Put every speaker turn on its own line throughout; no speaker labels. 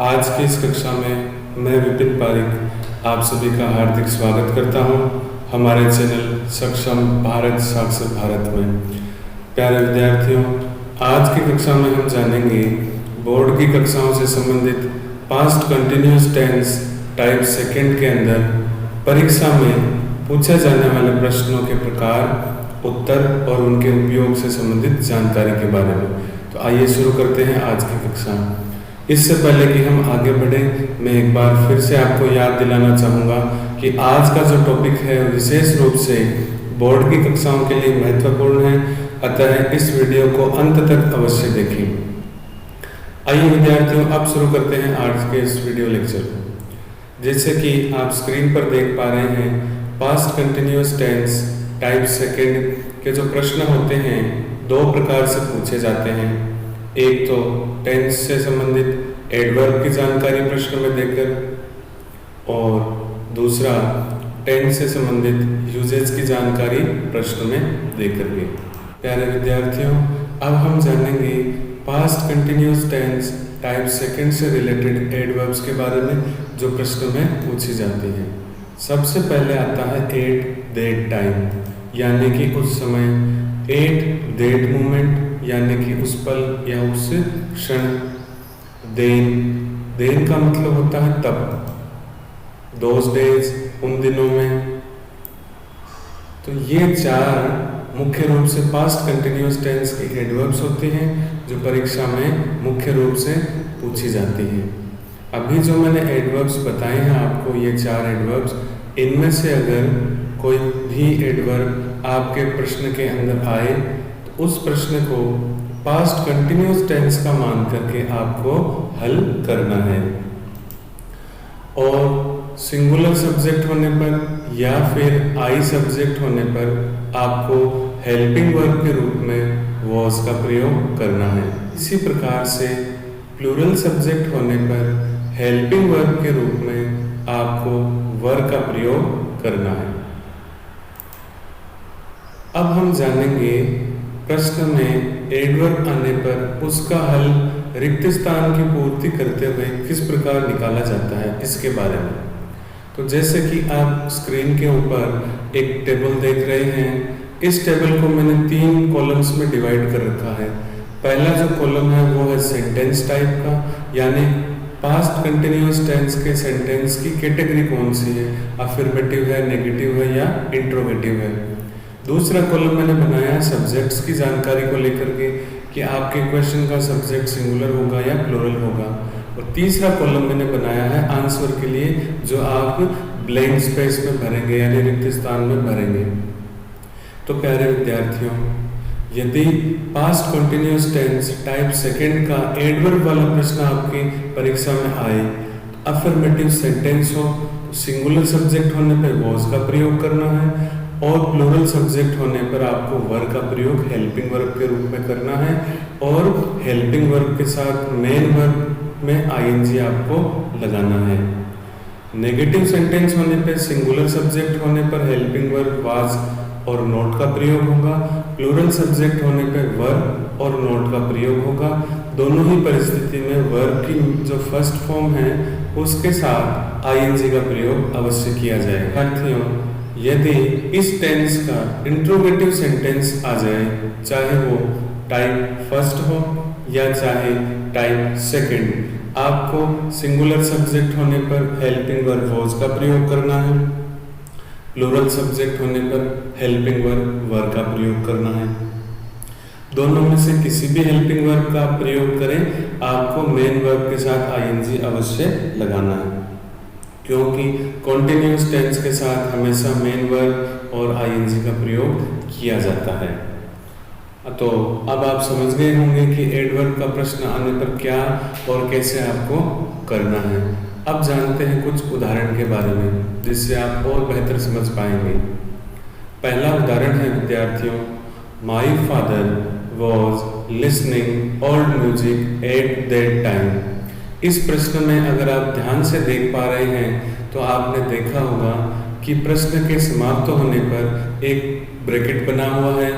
आज की इस कक्षा में मैं विपिन पारिक आप सभी का हार्दिक स्वागत करता हूं हमारे चैनल सक्षम भारत साक्षर भारत में। प्यारे विद्यार्थियों, आज की कक्षा में हम जानेंगे बोर्ड की कक्षाओं से संबंधित past continuous tense type second के अंदर परीक्षा में पूछे जाने वाले प्रश्नों के प्रकार, उत्तर और उनके उपयोग से संबंधित जानकारी के बारे में। तो आइए शुरू करते हैं आज की कक्षा। इससे पहले कि हम आगे बढ़ें, मैं एक बार फिर से आपको याद दिलाना चाहूँगा कि आज का जो टॉपिक है विशेष रूप से बोर्ड की कक्षाओं के लिए महत्वपूर्ण है, अतः इस वीडियो को अंत तक अवश्य देखें। आइए विद्यार्थियों, अब शुरू करते हैं आज के इस वीडियो लेक्चर को। जैसे कि आप स्क्रीन पर देख पा रहे हैं, past continuous tense type second के जो प्रश्न होते हैं दो प्रकार से पूछे जाते हैं। एक तो टेंस से संबंधित एडवर्ब की जानकारी प्रश्न में देकर, और दूसरा टेंस से संबंधित यूजेज की जानकारी प्रश्न में देकर के। प्यारे विद्यार्थियों, अब हम जानेंगे past continuous tense type second से रिलेटेड एडवर्ब्स के बारे में जो प्रश्न में पूछी जाती है। सबसे पहले आता है एट दैट टाइम, यानी कि उस समय। एट दैट मोमेंट, यानी कि उस पल या उस क्षण। देन का मतलब होता है तब, दोज डेज, उन दिनों में। तो ये चार मुख्य रूप से पास्ट कंटिन्यूअस टेंस की एडवर्ब्स होती हैं जो परीक्षा में मुख्य रूप से पूछी जाती हैं। अभी जो मैंने एडवर्ब्स बताए हैं आपको, ये चार एडवर्ब्स, इनमें से अगर कोई भी एडवर्ब आपके प्रश्न के अंदर आए तो उस प्रश्न को पास्ट कंटिन्यूअस टेंस का मान करके आपको हल करना है। और सिंगुलर सब्जेक्ट होने पर या फिर आई सब्जेक्ट होने पर आपको हेल्पिंग वर्ब के रूप में वॉज का प्रयोग करना है। इसी प्रकार से प्लूरल सब्जेक्ट होने पर हेल्पिंग वर्ब के रूप में आपको वर का प्रयोग करना है। अब हम जानेंगे प्रश्न में एडवर्ब आने पर उसका हल रिक्त स्थान की पूर्ति करते हुए किस प्रकार निकाला जाता है, इसके बारे में। तो जैसे कि आप स्क्रीन के ऊपर एक टेबल देख रहे हैं, इस टेबल को मैंने 3 कॉलम्स में डिवाइड कर रखा है। पहला जो कॉलम है वो है सेंटेंस टाइप का, यानी पास्ट कंटिन्यूअस टेंस के सेंटेंस की कैटेगरी कौन सी है, अफर्मेटिव है, नेगेटिव है या इंट्रोगेटिव है। दूसरा कॉलम मैंने बनाया है सब्जेक्ट्स की जानकारी को लेकर के कि आपके क्वेश्चन का सब्जेक्ट सिंगुलर होगा या प्लूरल होगा। और तीसरा कॉलम मैंने बनाया है आंसर के लिए, जो आप ब्लैंक स्पेस में भरेंगे यानी रिक्त स्थान में भरेंगे। तो प्यारे विद्यार्थियों, यदि past continuous tense type second का एडवर्ब वाला प्रश्न आपकी परीक्षा में आए, अफर्मेटिव सेंटेंस हो तो सिंगुलर सब्जेक्ट होने पर वॉज का प्रयोग करना है, और प्लूरल सब्जेक्ट होने पर आपको वर का प्रयोग हेल्पिंग वर्ब के रूप में करना है, और हेल्पिंग वर्ब के साथ मेन वर्ब में आईएनजी आपको लगाना है। नेगेटिव सेंटेंस होने पर सिंगुलर सब्जेक्ट होने पर हेल्पिंग वर्ब वाज और नॉट का प्रयोग होगा, प्लूरल सब्जेक्ट होने पर वर और नॉट का प्रयोग होगा। दोनों ही परिस्थिति में वर्ब की जो फर्स्ट फॉर्म है उसके साथ आईएनजी का प्रयोग अवश्य किया जाएगा। साथियों, यदि इस टेंस का इंट्रोगेटिव सेंटेंस आ जाए, चाहे वो टाइप फर्स्ट हो या चाहे टाइप सेकंड, आपको सिंगुलर सब्जेक्ट होने पर हेल्पिंग वर्ब वॉज का प्रयोग करना है, प्लूरल सब्जेक्ट होने पर हेल्पिंग वर्ब वर का प्रयोग करना है। दोनों में से किसी भी हेल्पिंग वर्ब का प्रयोग करें, आपको मेन वर्ब के साथ आईएनजी अवश्य लगाना है, क्योंकि कॉन्टिन्यूअस टेंस के साथ हमेशा मेन वर्ब और आईएनजी का प्रयोग किया जाता है। तो अब आप समझ गए होंगे कि एडवर्ब का प्रश्न आने पर क्या और कैसे आपको करना है। अब जानते हैं कुछ उदाहरण के बारे में, जिससे आप और बेहतर समझ पाएंगे। पहला उदाहरण है विद्यार्थियों, my father was listening old music at that time. इस प्रश्न में अगर आप ध्यान से देख पा रहे हैं तो आपने देखा होगा कि प्रश्न के समाप्त होने पर एक ब्रैकेट बना हुआ है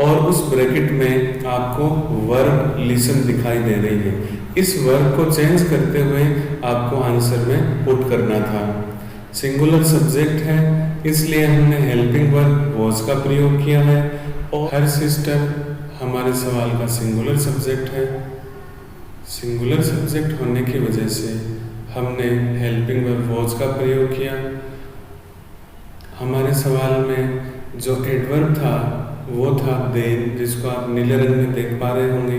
और उस ब्रैकेट में आपको वर्ब लिसन दिखाई दे रही है। इस वर्ब को चेंज करते हुए आपको आंसर में पुट करना था। सिंगुलर सब्जेक्ट है, इसलिए हमने हेल्पिंग वर्ब वॉज का प्रयोग किया है और हर सिस्टर हमारे सवाल का सिंगुलर सब्जेक्ट है। सिंगुलर सब्जेक्ट होने की वजह से हमने हेल्पिंग वर्ब वॉज का प्रयोग किया। हमारे सवाल में जो एडवर्ब था वो था देन, जिसको आप नीले रंग में देख पा रहे होंगे,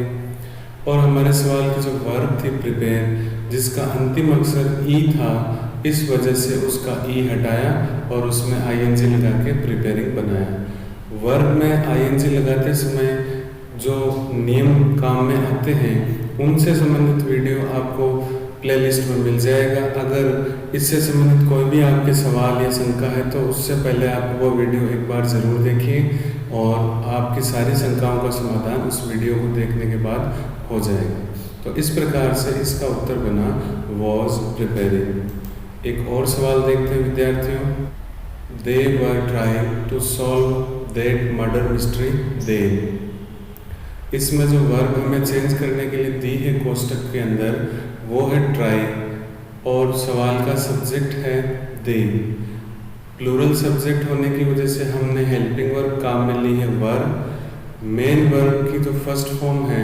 और हमारे सवाल की जो वर्ब थी प्रिपेयर, जिसका अंतिम अक्षर ई था, इस वजह से उसका ई हटाया और उसमें आईएनजी लगा के प्रिपेयरिंग बनाया। वर्ब में आईएनजी लगाते समय जो नियम काम में आते हैं उनसे संबंधित वीडियो आपको प्लेलिस्ट में मिल जाएगा। अगर इससे संबंधित कोई भी आपके सवाल या शंका है तो उससे पहले आप वो वीडियो एक बार ज़रूर देखिए और आपकी सारी शंकाओं का समाधान उस वीडियो को देखने के बाद हो जाएगा। तो इस प्रकार से इसका उत्तर बना वॉज प्रिपेयरिंग। एक और सवाल देखते हैं विद्यार्थियों। They were trying to solve that murder mystery then. इसमें जो वर्ब हमें चेंज करने के लिए दी है कोष्टक के अंदर वो है ट्राई और सवाल का सब्जेक्ट है दे। प्लूरल सब्जेक्ट होने की वजह से हमने हेल्पिंग वर्ब काम में ली है वर्ब। मेन वर्ब की जो फर्स्ट फॉर्म है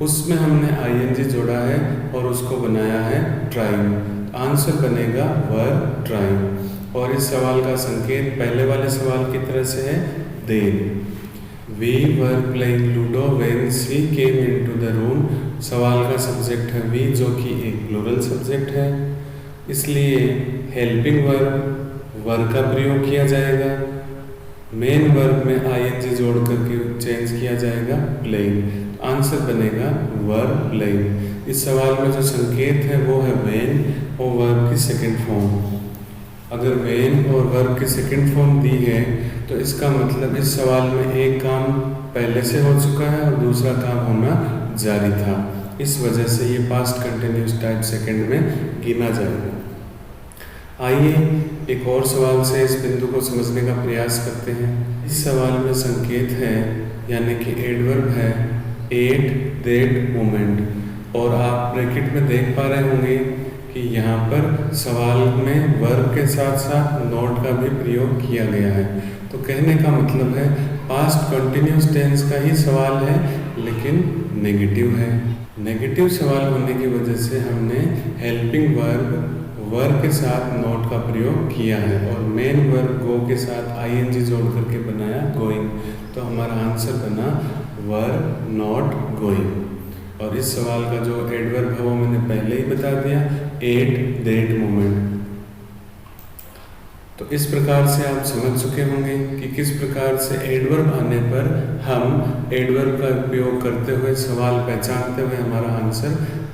उसमें हमने आईएनजी जोड़ा है और उसको बनाया है ट्राइंग। आंसर बनेगा वर ट्राइंग। और इस सवाल का संकेत पहले वाले सवाल की तरह से है then. We were playing Ludo when she came into the room। सवाल का सब्जेक्ट है we, जो कि एक प्लूरल सब्जेक्ट है, इसलिए हेल्पिंग वर्ब वर का प्रयोग किया जाएगा। मेन वर्ब में आईएनजी जोड़ करके चेंज किया जाएगा प्लेइंग। आंसर बनेगा वर प्लेइंग। इस सवाल में जो संकेत है वो है वेन और वर्ब की सेकेंड फॉर्म। अगर वेन और वर्ब की सेकेंड फॉर्म दी है तो इसका मतलब इस सवाल में एक काम पहले से हो चुका है और दूसरा काम होना जारी था। इस वजह से ये पास्ट कंटिन्यूस टाइप सेकंड में गिना जाएगा। आइए एक और सवाल से इस बिंदु को समझने का प्रयास करते हैं। इस सवाल में संकेत है यानी कि एडवर्ब है एट दैट मोमेंट और आप ब्रैकेट में देख पा रहे होंगे कि यहाँ पर सवाल में वर्ब के साथ साथ नॉट का भी प्रयोग किया गया है। तो कहने का मतलब है पास्ट कंटिन्यूस टेंस का ही सवाल है लेकिन नेगेटिव है। नेगेटिव सवाल होने की वजह से हमने हेल्पिंग वर्ब के साथ नॉट का प्रयोग किया है और मेन वर्ब गो के साथ आईएनजी जोड़ करके बनाया गोइंग। तो हमारा आंसर बना वर नॉट गोइंग। और इस सवाल का जो एडवर्ब है वो मैंने पहले ही बता दिया एट दैट मोमेंट। तो इस प्रकार से आप समझ चुके होंगे कि किस प्रकार से एडवर्ब आने पर हम एडवर्ब का उपयोग करते हुए सवाल पहचानते हुए हमारा आंसर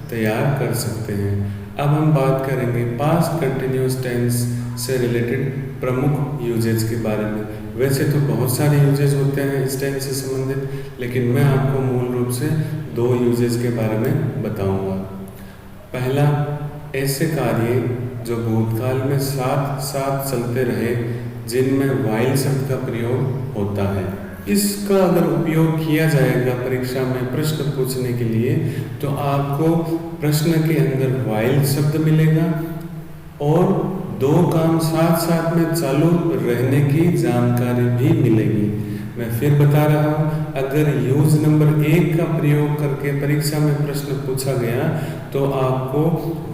तैयार कर सकते हैं। अब हम बात करेंगे पास्ट कंटिन्यूस टेंस से रिलेटेड प्रमुख यूजेज के बारे में। वैसे तो बहुत सारे यूजेज होते हैं इस टेंस से संबंधित, लेकिन मैं आपको मूल रूप से दो यूजेज के बारे में बताऊंगा। पहला, ऐसे कार्य जो भूतकाल में साथ साथ चलते रहे जिनमें वाइल शब्द का प्रयोग होता है। इसका अगर उपयोग किया जाएगा परीक्षा में प्रश्न पूछने के लिए तो आपको प्रश्न के अंदर वाइल शब्द मिलेगा और दो काम साथ साथ में चालू रहने की जानकारी भी मिलेगी। मैं फिर बता रहा हूँ, अगर यूज नंबर 1 का प्रयोग करके परीक्षा में प्रश्न पूछा गया तो आपको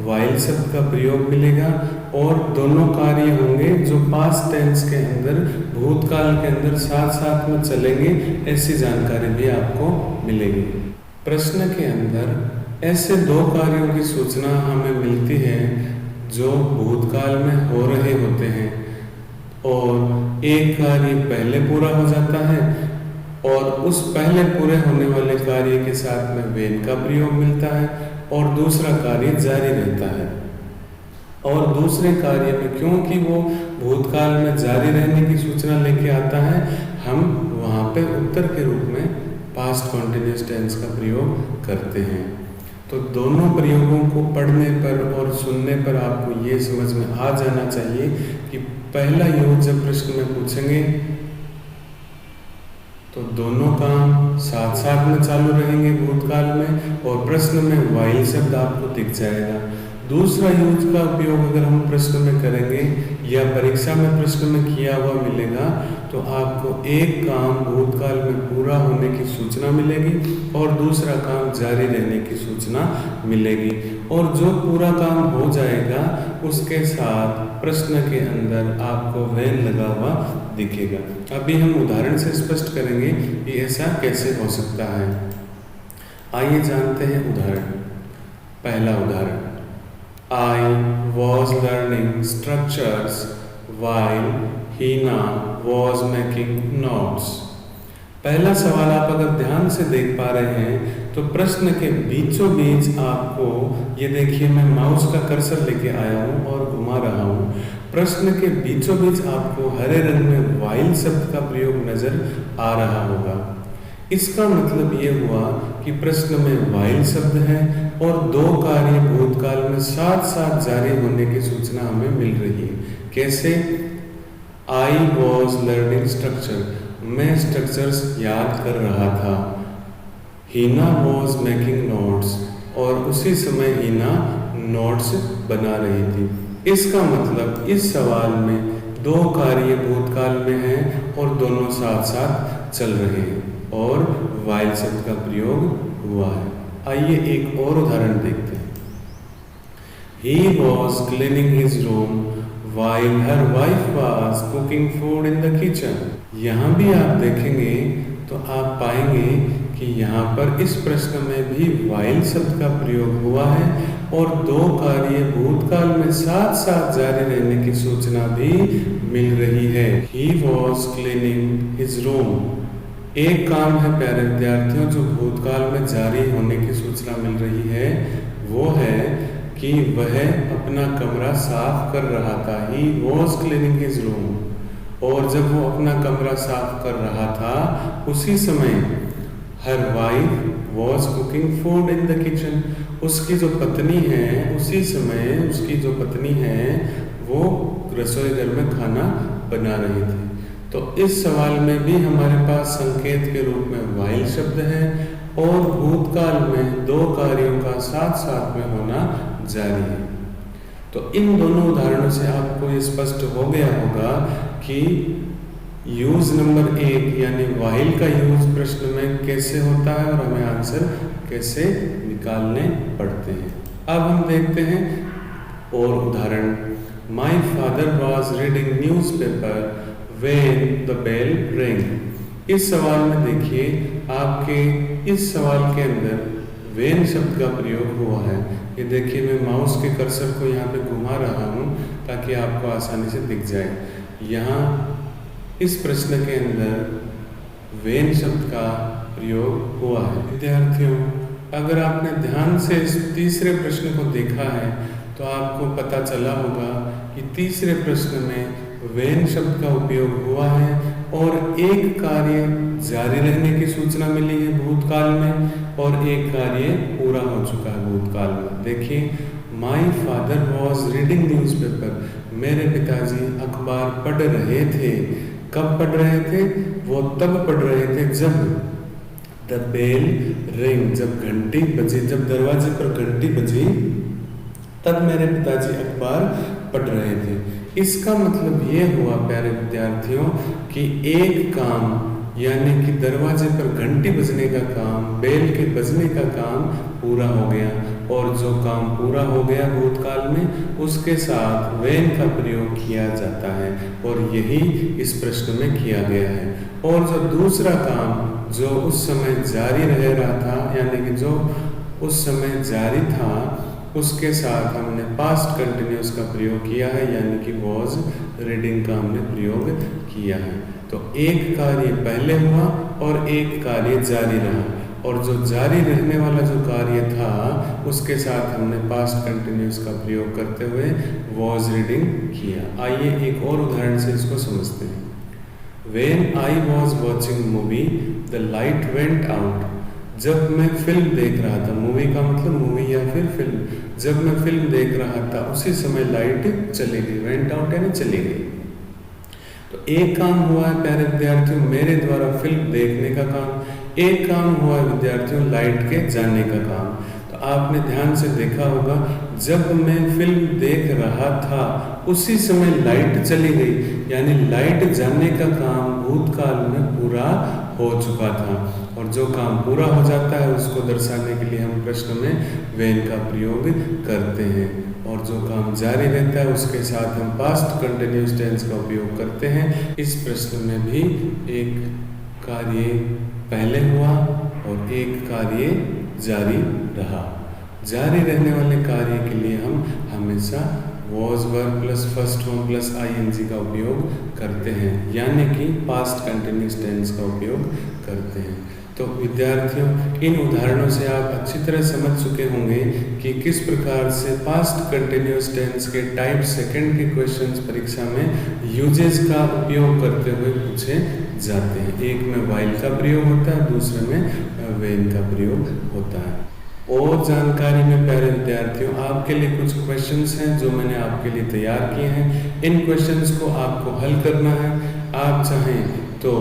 वाइल शब्द का प्रयोग मिलेगा और दोनों कार्य होंगे जो पास्ट टेंस के अंदर भूतकाल के अंदर साथ साथ में चलेंगे, ऐसी जानकारी भी आपको मिलेगी। प्रश्न के अंदर ऐसे दो कार्यों की सूचना हमें मिलती है जो भूतकाल में हो रहे होते हैं और एक कार्य पहले पूरा हो जाता है और उस पहले पूरे होने वाले कार्य के साथ में वेन का प्रयोग मिलता है और दूसरा कार्य जारी रहता है। और दूसरे कार्य में क्योंकि वो भूतकाल में जारी रहने की सूचना लेके आता है, हम वहाँ पे उत्तर के रूप में पास्ट कॉन्टिन्यूस टेंस का प्रयोग करते हैं। तो दोनों प्रयोगों को पढ़ने पर और सुनने पर आपको ये समझ में आ जाना चाहिए कि पहला यूज जब प्रश्न में पूछेंगे तो दोनों काम साथ साथ में चालू रहेंगे भूतकाल में, और प्रश्न में वाइल शब्द आपको दिख जाएगा। दूसरा यूज का उपयोग अगर हम प्रश्न में करेंगे या परीक्षा में प्रश्न में किया हुआ मिलेगा, तो आपको एक काम भूतकाल में पूरा होने की सूचना मिलेगी और दूसरा काम जारी रहने की सूचना मिलेगी। और जो पूरा काम हो जाएगा उसके साथ प्रश्न के अंदर आपको वेन लगा हुआ दिखेगा। अभी हम उदाहरण से स्पष्ट करेंगे कि ऐसा कैसे हो सकता है। आइए जानते हैं उदाहरण। पहला उदाहरण, I was learning structures while Hina was making notes। पहला सवाल आप अगर ध्यान से देख पा रहे हैं तो प्रश्न के बीचों बीच आपको, ये देखिए मैं माउस का कर्सर लेके आया हूँ और घुमा रहा हूँ, प्रश्न के बीचों बीच आपको हरे रंग में वाइल शब्द का प्रयोग नजर आ रहा होगा। इसका मतलब ये हुआ कि प्रश्न में वाइल शब्द है और दो कार्य भूतकाल में साथ साथ जारी होने की सूचना हमें मिल रही है। कैसे? I was learning structure, मैं स्ट्रक्चर्स याद कर रहा था। हीना was making notes, और उसी समय हीना नोट्स बना रही थी। इसका मतलब इस सवाल में दो कार्य भूतकाल में हैं और दोनों साथ साथ चल रहे हैं और वाइल शब्द का प्रयोग हुआ है। आइए एक और उदाहरण देखते हैं। He was cleaning his room while her wife was cooking food in the kitchen। यहाँ भी आप देखेंगे तो आप पाएंगे कि यहाँ पर इस प्रश्न में भी वाइल शब्द का प्रयोग हुआ है और दो कार्य भूतकाल में साथ साथ जारी रहने की सूचना भी मिल रही है। He was cleaning his room, एक काम है प्यारे विद्यार्थियों जो भूतकाल में जारी होने की सूचना मिल रही है, वो है कि वह अपना कमरा साफ कर रहा था। He was cleaning his room, और जब वो अपना कमरा साफ कर रहा था उसी समय her wife was cooking food in the kitchen, उसकी जो पत्नी है उसी समय उसकी जो पत्नी है वो रसोई घर में खाना बना रही थी। तो इस सवाल में भी हमारे पास संकेत के रूप में वाइल शब्द है और भूतकाल में दो कार्यों का साथ साथ में होना जारी है। तो इन दोनों उदाहरणों से आपको ये स्पष्ट हो गया होगा कि यूज नंबर 1 यानी वाइल का यूज प्रश्न में कैसे होता है और हमें आंसर कैसे निकालने पड़ते हैं। अब हम देखते हैं और उदाहरण। My father was reading news paper when the bell rang। इस सवाल में देखिए आपके इस सवाल के अंदर when शब्द का प्रयोग हुआ है। ये देखिए मैं माउस के कर्सर को यहाँ पे घुमा रहा हूँ ताकि आपको आसानी से दिख जाए। यहाँ इस प्रश्न के अंदर when शब्द का प्रयोग हुआ है। विद्यार्थियों, अगर आपने ध्यान से इस तीसरे प्रश्न को देखा है तो आपको पता चला होगा कि तीसरे प्रश्न में वेन शब्द का उपयोग हुआ है और एक कार्य जारी रहने की सूचना मिली है भूतकाल में और एक कार्य पूरा हो चुका है भूतकाल में। देखिए, my father was reading news paper, मेरे पिताजी अखबार पढ़ रहे थे। कब पढ़ रहे थे? वो तब पढ़ रहे थे जब द बेल रिंग, जब घंटी बजी, जब दरवाजे पर घंटी बजी तब मेरे पिताजी अखबार पढ़ रहे थे। इसका मतलब ये हुआ प्यारे विद्यार्थियों कि एक काम यानी कि दरवाजे पर घंटी बजने का काम, बेल के बजने का काम पूरा हो गया और जो काम पूरा हो गया भूतकाल में उसके साथ वेन का प्रयोग किया जाता है और यही इस प्रश्न में किया गया है। और जो दूसरा काम जो उस समय जारी रह रहा था यानी कि जो उस समय जारी था उसके साथ हमने पास्ट कंटिन्यूस का प्रयोग किया है यानी कि वॉज रीडिंग का हमने प्रयोग किया है। तो एक कार्य पहले हुआ और एक कार्य जारी रहा और जो जारी रहने वाला जो कार्य था उसके साथ हमने पास्ट कंटिन्यूस का प्रयोग करते हुए वॉज रीडिंग किया। आइए एक और उदाहरण से इसको समझते हैं। When I was watching movie, the light went out। जब मैं फिल्म देख रहा था, मूवी का मतलब मूवी या फिर फिल्म, जब मैं फिल्म देख रहा था उसी समय लाइट चली गई। वेंट आउट यानी चली गई। तो एक काम हुआ है प्यारे विद्यार्थियों मेरे द्वारा फिल्म देखने का काम, एक काम हुआ है विद्यार्थियों लाइट के जाने का काम। तो आपने ध्यान से देखा होगा जब मैं फिल्म देख रहा था उसी समय लाइट चली गई, यानी लाइट जाने का काम भूतकाल में पूरा हो चुका था। और जो काम पूरा हो जाता है उसको दर्शाने के लिए हम प्रश्न में वेन का प्रयोग करते हैं, और जो काम जारी रहता है उसके साथ हम पास्ट कंटिन्यूअस टेंस का उपयोग करते हैं। इस प्रश्न में भी एक कार्य पहले हुआ और एक कार्य जारी रहा। जारी रहने वाले कार्य के लिए हम हमेशा was verb plus first form plus ING का उपयोग करते हैं, यानी कि पास्ट कंटिन्यूअस टेंस का उपयोग करते हैं। तो विद्यार्थियों इन उदाहरणों से आप अच्छी तरह समझ चुके होंगे कि किस प्रकार से पास्ट कंटिन्यूअस टेंस के टाइप सेकंड के क्वेश्चंस परीक्षा में यूजेस का उपयोग करते हुए पूछे जाते हैं। एक में वाइल का प्रयोग होता है, दूसरे में वेन का प्रयोग होता है। और जानकारी में प्यारे विद्यार्थियों आपके लिए कुछ क्वेश्चंस हैं जो मैंने आपके लिए तैयार किए हैं। इन क्वेश्चंस को आपको हल करना है। आप चाहें तो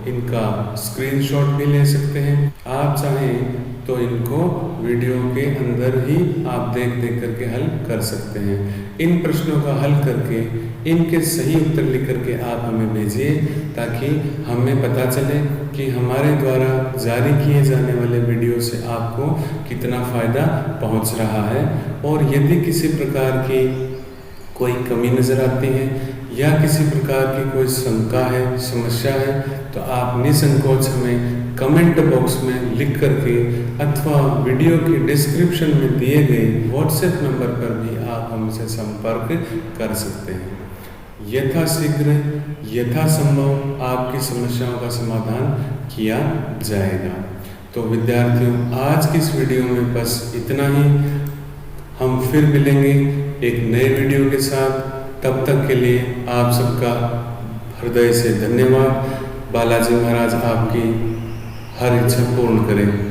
इनका स्क्रीनशॉट भी ले सकते हैं, आप चाहें तो इनको वीडियो के अंदर ही आप देख करके हल कर सकते हैं। इन प्रश्नों का हल करके इनके सही उत्तर लिख करके आप हमें भेजिए, ताकि हमें पता चले कि हमारे द्वारा जारी किए जाने वाले वीडियो से आपको कितना फ़ायदा पहुंच रहा है। और यदि किसी प्रकार की कोई कमी नज़र आती है या किसी प्रकार की कोई शंका है, समस्या है, तो आप निसंकोच हमें कमेंट बॉक्स में लिख करके अथवा वीडियो की डिस्क्रिप्शन में दिए गए व्हाट्सएप नंबर पर भी आप हमसे संपर्क कर सकते हैं। यथाशीघ्र यथासंभव आपकी समस्याओं का समाधान किया जाएगा। तो विद्यार्थियों आज की इस वीडियो में बस इतना ही। हम फिर मिलेंगे एक नए वीडियो के साथ। तब तक के लिए आप सबका हृदय से धन्यवाद। बालाजी महाराज आपकी हर इच्छा पूर्ण करें।